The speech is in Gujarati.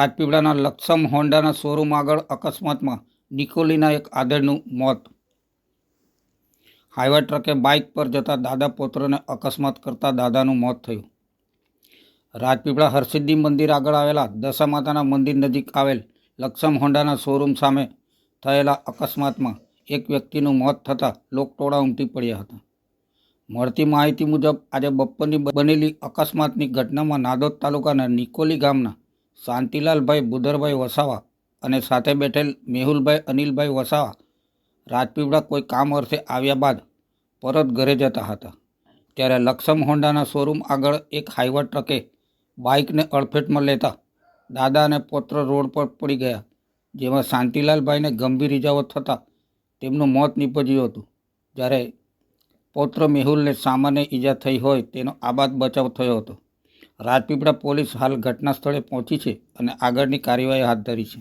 રાજપીપળાના લક્ષમ હોન્ડાના શોરૂમ આગળ અકસ્માતમાં નિકોલીના એક આધેડનું મોત. હાઈવા ટ્રકે બાઇક પર જતા દાદા પુત્રને અકસ્માત કરતા દાદાનું મોત થયું. રાજપીપળા હરસિદ્ધિ મંદિર આગળ આવેલા દશા માતાના મંદિર નજીક આવેલ લક્ષમ હોન્ડાના શોરૂમ સામે થયેલા અકસ્માતમાં એક વ્યક્તિનું મોત થતાં લોકટોળા ઉમટી પડ્યા હતા. મળતી માહિતી મુજબ આજે બપોરની બનેલી અકસ્માતની ઘટનામાં નાદોદ તાલુકાના નિકોલી ગામના શાંતિલાલભાઈ બુધરભાઈ વસાવા અને સાથે બેઠેલ મેહુલભાઈ અનિલભાઈ વસાવા રાજપીપળા કોઈ કામ અર્થે આવ્યા બાદ પરત ઘરે જતા હતા. ત્યારે લક્ષમ હોન્ડાના શોરૂમ આગળ એક હાઈવા ટ્રકે બાઇકને અડફેટમાં લેતા દાદા અને પુત્ર રોડ પર પડી ગયા, જેમાં શાંતિલાલભાઈને ગંભીર ઇજાઓ થતાં તેમનું મોત નીપજ્યું હતું, જ્યારે પૌત્ર મેહુલને સામાન્ય ઈજા થઈ હોય તેનો આબાદ બચાવ થયો હતો. રાજપીપળા પોલીસ હાલ ઘટના સ્થળે પહોંચી છે અને આગળની કાર્યવાહી હાથ ધરી છે.